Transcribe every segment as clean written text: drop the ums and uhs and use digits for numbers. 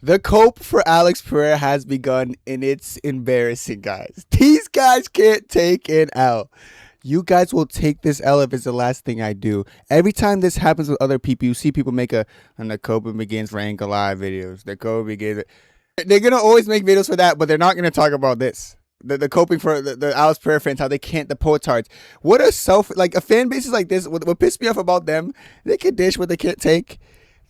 The cope for Alex Pereira has begun, and it's embarrassing, guys. These guys can't take an L. You guys will take this L if it's the last thing I do. Every time this happens with other people, you see people make and the coping begins for Anchor Live videos. The coping begins. They're gonna always make videos for that, but they're not gonna talk about this. The coping for the Alex Pereira fans, how they can't, the poetards. What a like a fan base is like this. What pissed me off about them, they can dish what they can't take.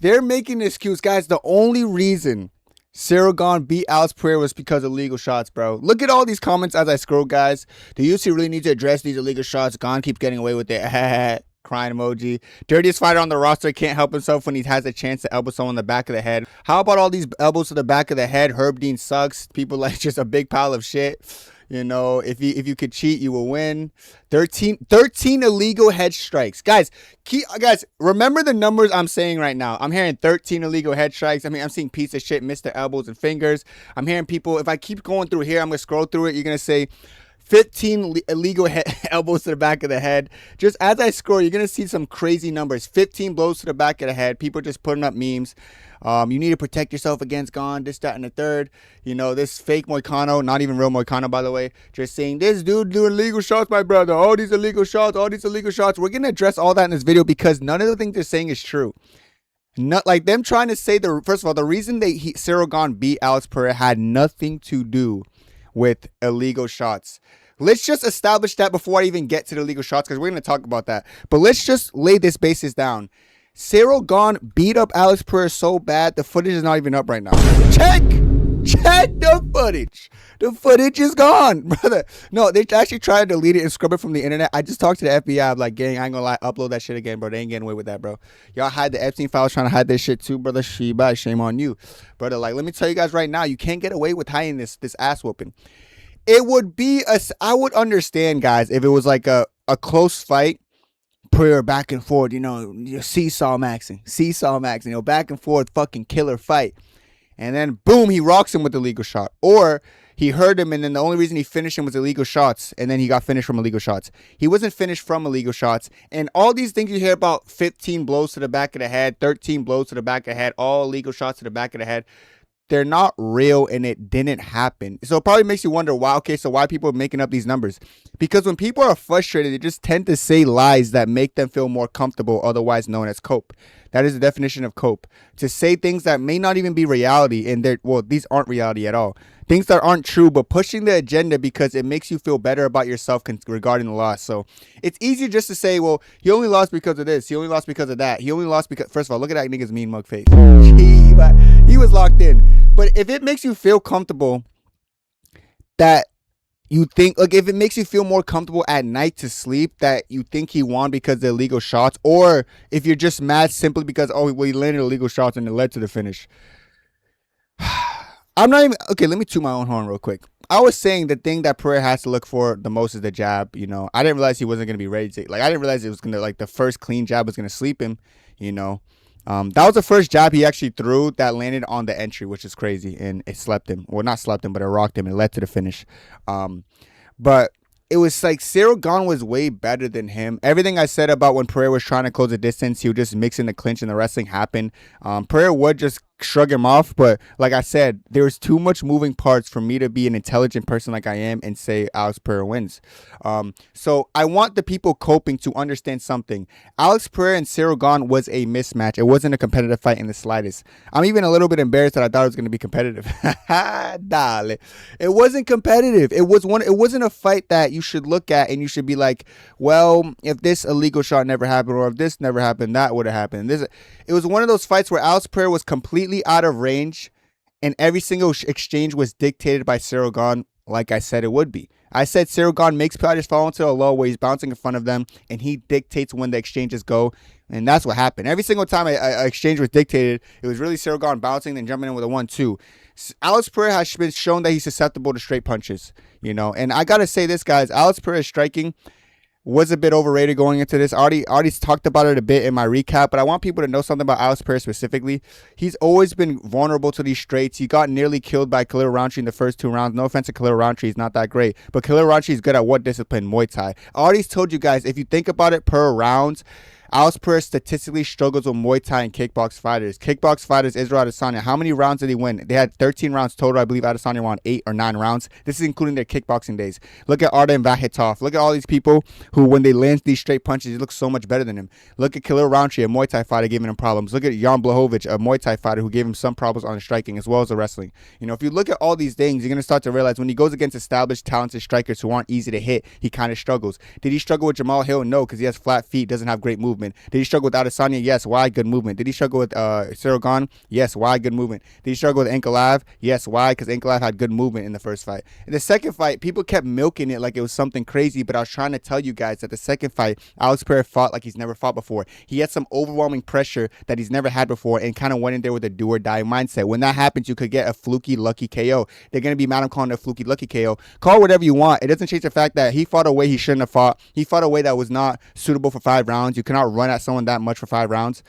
They're making an excuse, guys. The only reason Ciryl Gane beat Alex Pereira was because of illegal shots, bro. Look at all these comments as I scroll, guys. The UFC really need to address these illegal shots. Gane keeps getting away with it. Crying emoji. Dirtiest fighter on the roster can't help himself when he has a chance to elbow someone in the back of the head. How about all these elbows to the back of the head? Herb Dean sucks. People like just a big pile of shit. You know, if you could cheat, you will win. 13 illegal head strikes. Guys, remember the numbers I'm saying right now. I'm hearing 13 illegal head strikes. I mean, I'm seeing piece of shit, Mr. Elbows and Fingers. I'm hearing people, if I keep going through here, I'm going to scroll through it. You're going to say 15 illegal elbows to the back of the head. Just as I scroll, you're going to see some crazy numbers. 15 blows to the back of the head. People just putting up memes. You need to protect yourself against Gane, this, that, and the third. You know, this fake Moicano, not even real Moicano, by the way, just saying, this dude doing illegal shots, my brother. All these illegal shots, all these illegal shots. We're going to address all that in this video because none of the things they're saying is true. Not like them trying to say, first of all, the reason Ciryl Gane beat Alex Pereira had nothing to do with illegal shots. Let's just establish that before I even get to the illegal shots because we're going to talk about that. But let's just lay this basis down. Ciryl Gane beat up Alex Pereira so bad, the footage is not even up right now. Check the footage. The footage is gone, brother. No, they actually tried to delete it and scrub it from the internet. I just talked to the FBI. I'm like, gang, I ain't gonna lie, upload that shit again, bro. They ain't getting away with that, bro. Y'all hide the Epstein files trying to hide this shit too, brother. Shame on you, brother. Like, let me tell you guys right now, you can't get away with hiding this ass whooping. It would be I would understand, guys, if it was like a close fight. Prayer back and forth, you know, seesaw maxing, you know, back and forth, fucking killer fight. And then, boom, he rocks him with the legal shot. Or he hurt him, and then the only reason he finished him was illegal shots, and then he got finished from illegal shots. He wasn't finished from illegal shots. And all these things you hear about, 15 blows to the back of the head, 13 blows to the back of the head, all illegal shots to the back of the head, they're not real and it didn't happen. So it probably makes you wonder why people are making up these numbers. Because when people are frustrated, they just tend to say lies that make them feel more comfortable, otherwise known as cope. That is the definition of cope. To say things that may not even be reality, and these aren't reality at all. Things that aren't true, but pushing the agenda because it makes you feel better about yourself regarding the loss. So it's easy just to say, well, he only lost because of this. He only lost because of that. He only lost because, first of all, look at that nigga's mean mug face. He was locked in. But if it makes you feel comfortable that you think, like, if it makes you feel more comfortable at night to sleep that you think he won because of the illegal shots, or if you're just mad simply because, oh, well, he landed illegal shots and it led to the finish. I'm not even, okay, let me toot my own horn real quick. I was saying the thing that Pereira has to look for the most is the jab, you know. I didn't realize he wasn't going to be ready to, like, I didn't realize it was going to, like, the first clean jab was going to sleep him, you know. That was the first jab he actually threw that landed on the entry, which is crazy, and it slept him. Well, not slept him, but it rocked him and it led to the finish. But it was like Ciryl Gane was way better than him. Everything I said about when Pereira was trying to close the distance, he would just mix in the clinch and the wrestling happened. Pereira would just shrug him off, but like I said, there was too much moving parts for me to be an intelligent person like I am and say Alex Pereira wins. So I want the people coping to understand something. Alex Pereira and Ciryl Gane was a mismatch. It wasn't a competitive fight in the slightest. I'm even a little bit embarrassed that I thought it was going to be competitive. Dale. It wasn't competitive. It wasn't a fight that you should look at and you should be like, well, if this illegal shot never happened or if this never happened, that would have happened. It was one of those fights where Alex Pereira was completely out of range and every single exchange was dictated by Ciryl Gane, like I said it would be. I said Ciryl Gane makes fighters fall into a low where he's bouncing in front of them and he dictates when the exchanges go, and that's what happened. Every single time an exchange was dictated, it was really Ciryl Gane bouncing and jumping in with a 1-2. Alex Pereira has been shown that he's susceptible to straight punches, you know, and I gotta say this, guys, Alex Pereira's striking was a bit overrated going into this. I already talked about it a bit in my recap, but I want people to know something about Alex Pereira specifically. He's always been vulnerable to these straights. He got nearly killed by Khalil Rountree in the first 2 rounds. No offense to Khalil Rountree, he's not that great, but Khalil Rountree is good at what discipline? Muay Thai. I already told you guys, if you think about it per rounds, Alex Pereira statistically struggles with Muay Thai and kickbox fighters. Kickbox fighters, Israel Adesanya, how many rounds did he win? They had 13 rounds total. I believe Adesanya won 8 or 9 rounds. This is including their kickboxing days. Look at Artem Vakhitov. Look at all these people who, when they land these straight punches, they look so much better than him. Look at Khalil Roundtree, a Muay Thai fighter, giving him problems. Look at Jan Blachowicz, a Muay Thai fighter who gave him some problems on the striking as well as the wrestling. You know, if you look at all these things, you're going to start to realize when he goes against established, talented strikers who aren't easy to hit, he kind of struggles. Did he struggle with Jamal Hill? No, because he has flat feet, doesn't have great movement. Did he struggle with Adesanya? Yes. Why? Good movement. Did he struggle with Ciryl Gane? Yes. Why? Good movement. Did he struggle with Ankalaev? Yes. Why? Because Ankalaev had good movement in the first fight. In the second fight, people kept milking it like it was something crazy, but I was trying to tell you guys that the second fight, Alex Pereira fought like he's never fought before. He had some overwhelming pressure that he's never had before and kind of went in there with a do or die mindset. When that happens, you could get a fluky, lucky KO. They're going to be mad at calling it a fluky, lucky KO. Call whatever you want. It doesn't change the fact that he fought a way he shouldn't have fought. He fought a way that was not suitable for 5 rounds. You cannot run at someone that much for 5 rounds,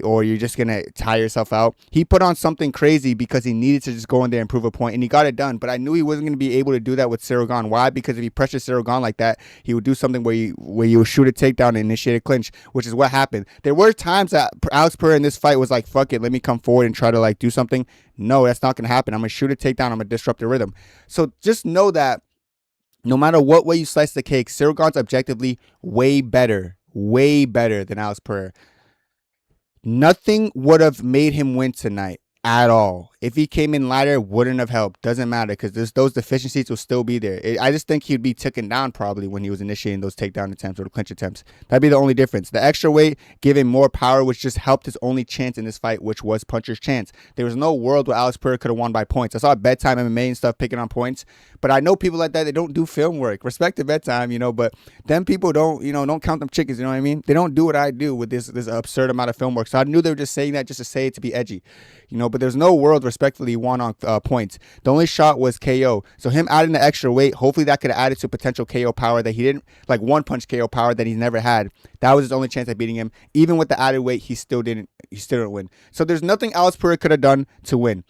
or you're just going to tire yourself out. He put on something crazy because he needed to just go in there and prove a point, and he got it done. But I knew he wasn't going to be able to do that with Ciryl Gane. Why? Because if he pressured Ciryl Gane like that, he would do something where you would shoot a takedown and initiate a clinch, which is what happened. There were times that Alex Pereira in this fight was like, fuck it, let me come forward and try to like do something. No, that's not going to happen. I'm going to shoot a takedown. I'm going to disrupt the rhythm. So just know that no matter what way you slice the cake, Ciryl Gane's objectively way better than Alex Pereira. Nothing would have made him win tonight at all. If he came in lighter, wouldn't have helped. Doesn't matter because those deficiencies will still be there. I just think he'd be taken down probably when he was initiating those takedown attempts or the clinch attempts. That'd be the only difference. The extra weight gave him more power, which just helped his only chance in this fight, which was puncher's chance. There was no world where Alex Pereira could have won by points. I saw bedtime MMA and stuff picking on points, but I know people like that. They don't do film work. Respect to bedtime, but them people don't count them chickens. You know what I mean? They don't do what I do with this absurd amount of film work. So I knew they were just saying that just to say it to be edgy, but there's no world respectfully won on points. The only shot was KO. So him adding the extra weight, hopefully that could have added to potential KO power that he didn't, like one punch KO power that he's never had. That was his only chance at beating him. Even with the added weight, he still didn't win. So there's nothing Alex Pereira could have done to win.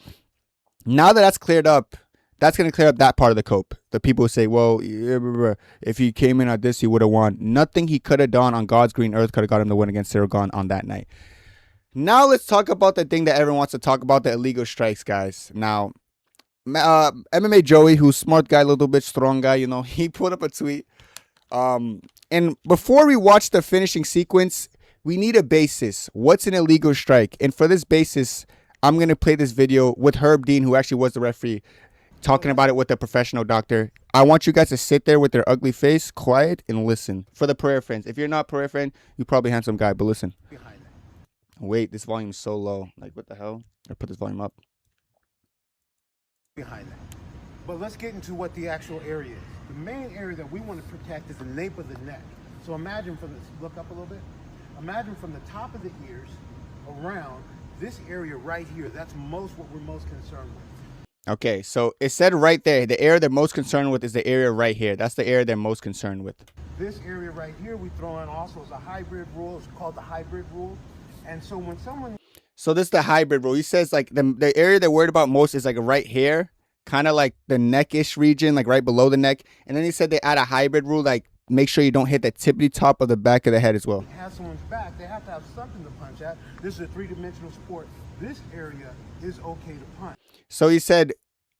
Now that that's cleared up, that's going to clear up that part of the cope. The people who say, well, if he came in at this, he would have won. Nothing he could have done on God's green earth could have got him the win against Ciryl Gane on that night. Now let's talk about the thing that everyone wants to talk about, the illegal strikes, guys. Now, MMA Joey, who's smart guy, a little bit strong guy, he put up a tweet. And before we watch the finishing sequence, we need a basis. What's an illegal strike? And for this basis, I'm going to play this video with Herb Dean, who actually was the referee, talking about it with a professional doctor. I want you guys to sit there with their ugly face, quiet, and listen. For the Pereira fans. If you're not Pereira fan, you're probably a handsome guy, but listen. Wait, this volume is so low. Like, what the hell? I put this volume up. Behind that. But let's get into what the actual area is. The main area that we want to protect is the nape of the neck. So imagine from this, look up a little bit. Imagine from the top of the ears around this area right here. That's what we're most concerned with. Okay, so it said right there, the area they're most concerned with is the area right here. That's the area they're most concerned with. This area right here, we throw in also as a hybrid rule. It's called the hybrid rule. And so when someone... So this is the hybrid rule. He says like the area they're worried about most is like right here, kind of like the neck-ish region, like right below the neck. And then he said they add a hybrid rule, like make sure you don't hit the tippity top of the back of the head as well. Have someone's back, they have to have something to punch at. This is a three-dimensional sport. This area is okay to punch. So he said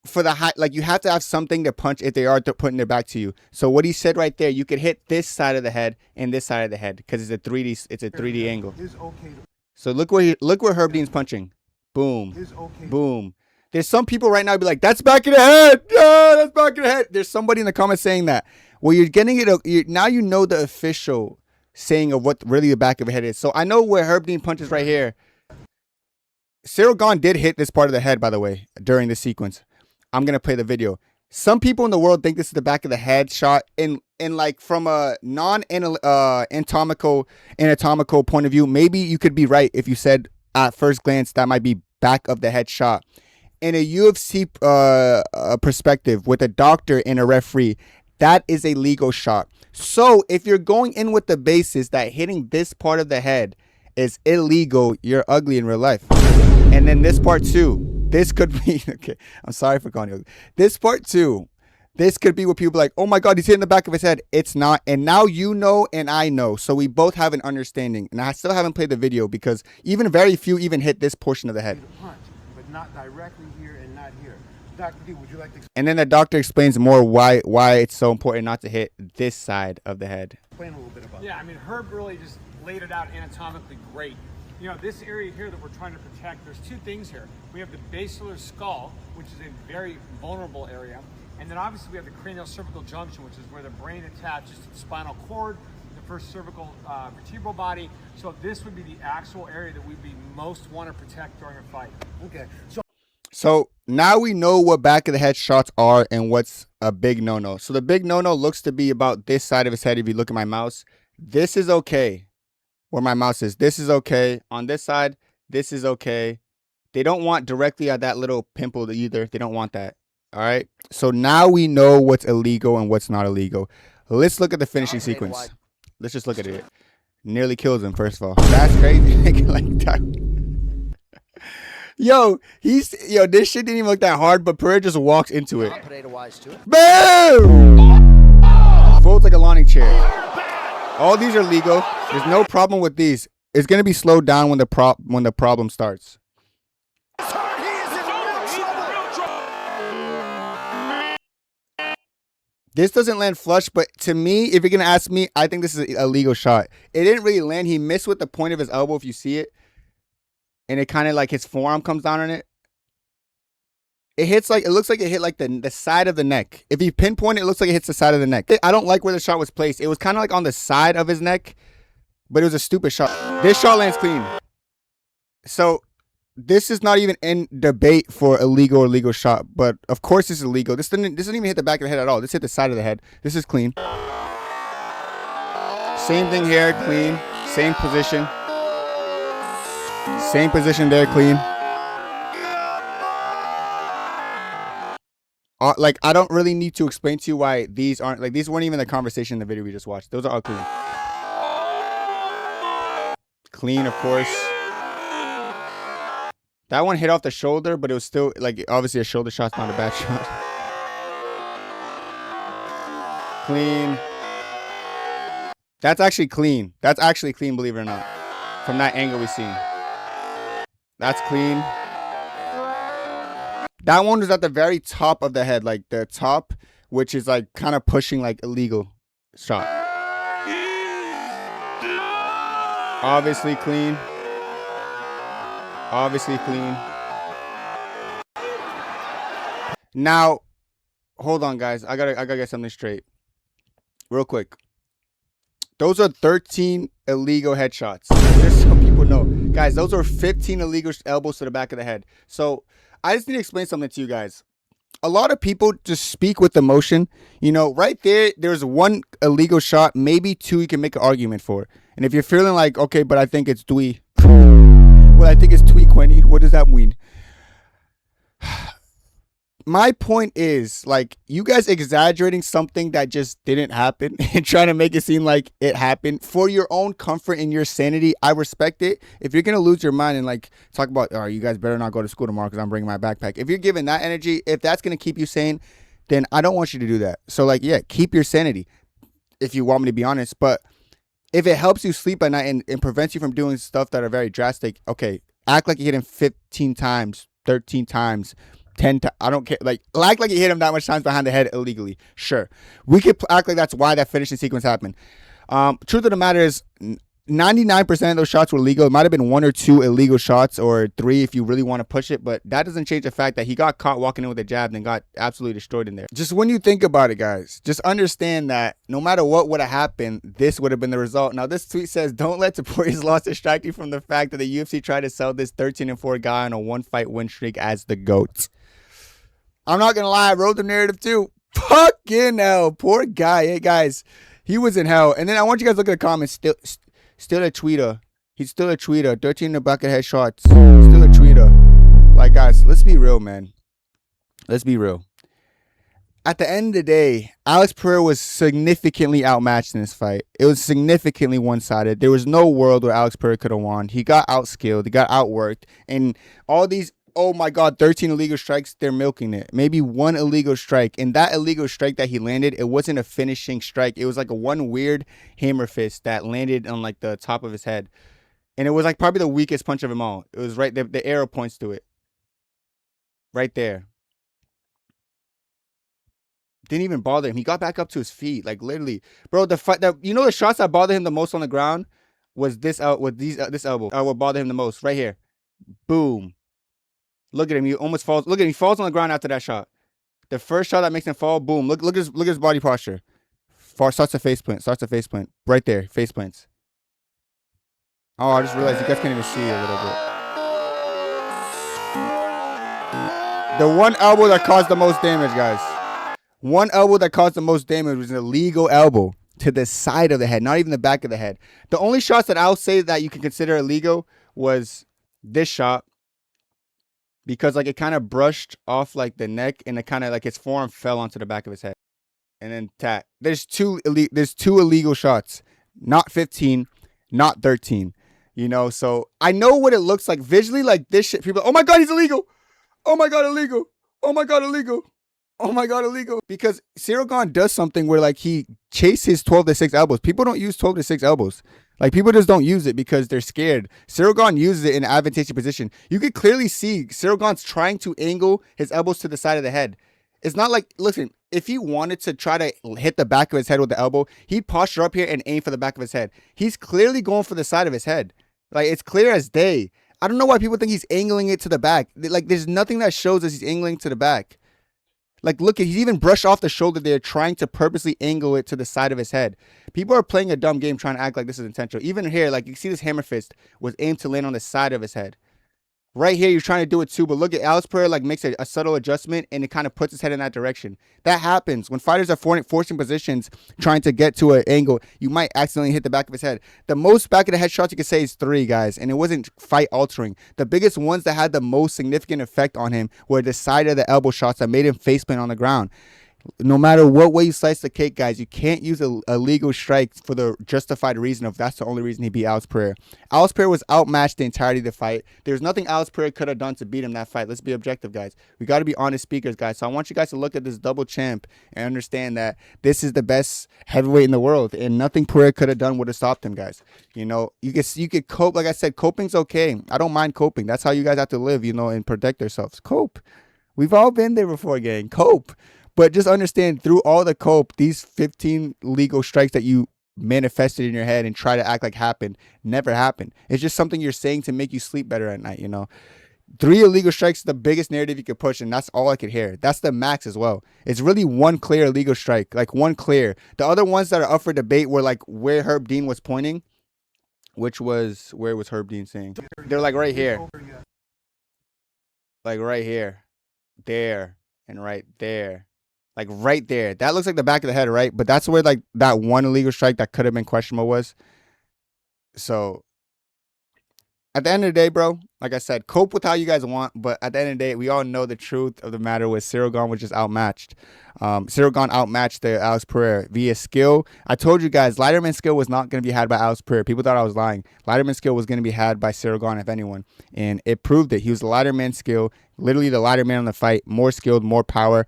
for the high, like you have to have something to punch if they are putting their back to you. So what he said right there, you could hit this side of the head and this side of the head because it's a 3D angle. Is okay to... So look where Herb Dean's punching. Boom. Okay. Boom. There's some people right now be like, that's back of the head. Yeah, that's back of the head. There's somebody in the comments saying that. Well, you're getting it. Now you know the official saying of what really the back of the head is. So I know where Herb Dean punches right here. Ciryl Gane did hit this part of the head, by the way, during this sequence. I'm going to play the video. Some people in the world think this is the back of the head shot. And like from a non-anatomical point of view, maybe you could be right if you said at first glance that might be back of the head shot. In a UFC perspective with a doctor and a referee, that is a legal shot. So if you're going in with the basis that hitting this part of the head is illegal, you're ugly in real life. And then this part too, this could be, okay, I'm sorry for calling you ugly. This part too, This could be what people are like, oh my God, he's hitting the back of his head. It's not. And now you know and I know. So we both have an understanding. And I still haven't played the video because even very few even hit this portion of the head. Punch, but not directly here and not here. Dr. D, would you like to And then the doctor explains more why it's so important not to hit this side of the head. explain a little bit about that? Yeah, I mean, Herb really just laid it out anatomically great. You know, this area here that we're trying to protect, there's two things here. We have the basilar skull, which is a very vulnerable area. And then obviously we have the cranial cervical junction, which is where the brain attaches to the spinal cord, the first cervical vertebral body. So this would be the actual area that we'd be most want to protect during a fight. Okay, So now we know what back of the head shots are and what's a big no-no. So the big no-no looks to be about this side of his head. If you look at my mouse, this is okay. Where my mouse is, this is okay. On this side, this is okay. They don't want directly at that little pimple either. They don't want that. All right. So now we know what's illegal and what's not illegal. Let's look at the finishing sequence. Let's just look at it. Nearly kills him, first of all. That's crazy. Like that. Yo, this shit didn't even look that hard, but Pereira just walks into it. Boom! Folds like a lawn chair. All these are legal. There's no problem with these. It's gonna be slowed down when the problem starts. This doesn't land flush, but to me, if you're gonna ask me, I think this is a legal shot. It didn't really land. He missed with the point of his elbow, if you see it, and it kind of like his forearm comes down on it. It looks like it hit like the side of the neck. If you pinpoint it, it looks like it hits the side of the neck. I don't like where the shot was placed. It was kind of like on the side of his neck, but it was a stupid shot. This shot lands clean. So this is not even in debate for illegal or legal shot, but of course this is illegal. This didn't even hit the back of the head at all. This hit the side of the head. This is clean. Same thing here, clean. Same position. Same position there, clean. Like, I don't really need to explain to you why these aren't, like, these weren't even the conversation in the video we just watched. Those are all clean. Clean, of course. That one hit off the shoulder, but it was still, like, obviously a shoulder shot's not a bad shot. Clean. That's actually clean. That's actually clean, believe it or not. From that angle we see. That's clean. That one was at the very top of the head, like the top, which is like kind of pushing like illegal shot. Obviously clean. Obviously clean. Now, hold on, guys. I gotta get something straight, real quick. Those are 13 illegal headshots. Just so people know, guys. Those are 15 illegal elbows to the back of the head. So I just need to explain something to you guys. A lot of people just speak with emotion. You know, right there's one illegal shot, maybe two you can make an argument for. And if you're feeling like, okay, but I think it's Dwee. Well, I think it's Twee Quenny. What does that mean? My point is, like, you guys exaggerating something that just didn't happen and trying to make it seem like it happened for your own comfort and your sanity. I respect it. If you're going to lose your mind and, like, talk about, oh, you guys better not go to school tomorrow because I'm bringing my backpack. If you're giving that energy, if that's going to keep you sane, then I don't want you to do that. So, like, yeah, keep your sanity if you want me to be honest. But if it helps you sleep at night and prevents you from doing stuff that are very drastic, okay, act like you hit him 15 times, 13 times, 10 times. I don't care. Like, act like you hit him that much times behind the head illegally. Sure. We could act like that's why that finishing sequence happened. Truth of the matter is, 99% of those shots were legal. It might have been one or two illegal shots or three if you really want to push it, but that doesn't change the fact that he got caught walking in with a jab and got absolutely destroyed in there. Just when you think about it, guys, just understand that no matter what would have happened, this would have been the result. Now, this tweet says, don't let Topuri's loss distract you from the fact that the UFC tried to sell this 13-4 guy on a one-fight win streak as the GOAT. I'm not going to lie, I wrote the narrative too. Fucking hell, poor guy. Hey, guys, he was in hell. And then I want you guys to look at the comments. Still a tweeter. He's still a tweeter. 13 in the back of headshots. Still a tweeter. Like, guys, let's be real, man. Let's be real. At the end of the day, Alex Pereira was significantly outmatched in this fight. It was significantly one-sided. There was no world where Alex Pereira could have won. He got outskilled. He got outworked. And all these Oh my God, 13 illegal strikes. They're milking it. Maybe one illegal strike. And that illegal strike that he landed, it wasn't a finishing strike. It was like a one weird hammer fist that landed on like the top of his head. And it was like probably the weakest punch of them all. It was right there. The arrow points to it. Right there. Didn't even bother him. He got back up to his feet. Like literally. Bro, the fight that you know the shots that bothered him the most on the ground was this this elbow. What bothered him the most. Right here. Boom. Look at him. He almost falls. Look at him. He falls on the ground after that shot. The first shot that makes him fall, boom. Look at his body posture. Starts to face plant. Starts to face plant. Right there. Face plants. Oh, I just realized you guys can't even see a little bit. The one elbow that caused the most damage, guys. One elbow that caused the most damage was an illegal elbow to the side of the head, not even the back of the head. The only shots that I'll say that you can consider illegal was this shot. Because like it kind of brushed off like the neck and it kind of like his forearm fell onto the back of his head. And then tat. There's two illegal shots. Not 15, not 13. You know, so I know what it looks like visually like this shit. People, oh my God, he's illegal. Oh my God, illegal. Oh my God, illegal. Oh my God, illegal. Because Ciryl Gane does something where like he chases 12-6 elbows. People don't use 12-6 elbows. Like people just don't use it because they're scared. Ciryl Gane uses it in an advantageous position. You could clearly see Ciryl Gane's trying to angle his elbows to the side of the head. It's not like, listen, if he wanted to try to hit the back of his head with the elbow, he'd posture up here and aim for the back of his head. He's clearly going for the side of his head. Like it's clear as day. I don't know why people think he's angling it to the back. Like there's nothing that shows us he's angling to the back. Like, look, he's even brushed off the shoulder there, trying to purposely angle it to the side of his head. People are playing a dumb game trying to act like this is intentional. Even here, like, you see this hammer fist was aimed to land on the side of his head. Right here, you're trying to do it too, but look at Alex Pereira, like, makes a subtle adjustment, and it kind of puts his head in that direction. That happens. When fighters are forcing positions, trying to get to an angle, you might accidentally hit the back of his head. The most back of the head shots you could say is 3, guys, and it wasn't fight-altering. The biggest ones that had the most significant effect on him were the side of the elbow shots that made him faceplant on the ground. No matter what way you slice the cake, guys, you can't use a legal strike for the justified reason of that's the only reason he beat Alex Pereira. Alex Pereira was outmatched the entirety of the fight. There's nothing Alex Pereira could have done to beat him that fight. Let's be objective, guys. We got to be honest speakers, guys. So I want you guys to look at this double champ and understand that this is the best heavyweight in the world, and nothing Pereira could have done would have stopped him, guys. You know, you could cope. Like I said, coping's okay. I don't mind coping. That's how you guys have to live, you know, and protect yourselves. Cope. We've all been there before, gang. Cope. But just understand, through all the cope, these 15 legal strikes that you manifested in your head and try to act like happened never happened. It's just something you're saying to make you sleep better at night, you know. 3 illegal strikes is the biggest narrative you could push, and that's all I could hear. That's the max as well. It's really one clear illegal strike, like one clear. The other ones that are up for debate were like where Herb Dean was pointing, which was, where was Herb Dean saying? They're like right here. Like right here. There. And right there. Like right there. That looks like the back of the head, right? But that's where like that one illegal strike that could have been questionable was. So at the end of the day, bro, like I said, cope with how you guys want. But at the end of the day, we all know the truth of the matter was Ciryl Gane was just outmatched. Ciryl Gane outmatched the Alex Pereira via skill. I told you guys, Lighterman skill was not going to be had by Alex Pereira. People thought I was lying. Lighterman skill was going to be had by Ciryl Gane, if anyone. And it proved it. He was the lighter man skill, literally the lighter man on the fight, more skilled, more power.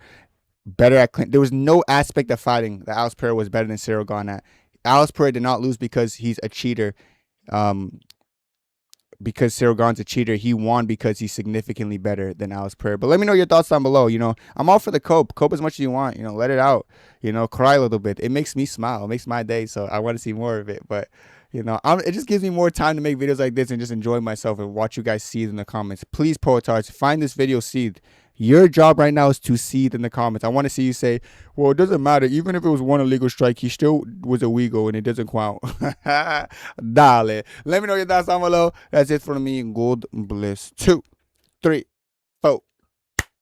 Better at clean. There was no aspect of fighting that Alex Pereira was better than Ciryl Gane at. Alex Pereira did not lose because he's a cheater. Because Ciryl Gane's a cheater, he won because he's significantly better than Alex Pereira. But let me know your thoughts down below. You know, I'm all for the cope. Cope as much as you want. You know, let it out. You know, cry a little bit. It makes me smile. It makes my day. So I want to see more of it. But you know, it just gives me more time to make videos like this and just enjoy myself and watch you guys seethe in the comments. Please, Poetards, find this video seethed. Your job right now is to seethe in the comments. I want to see you say, well, it doesn't matter. Even if it was one illegal strike, he still was a Uyghur and it doesn't count. Dale. Let me know your thoughts down below. That's it for me. God bless. 2, 3, 4.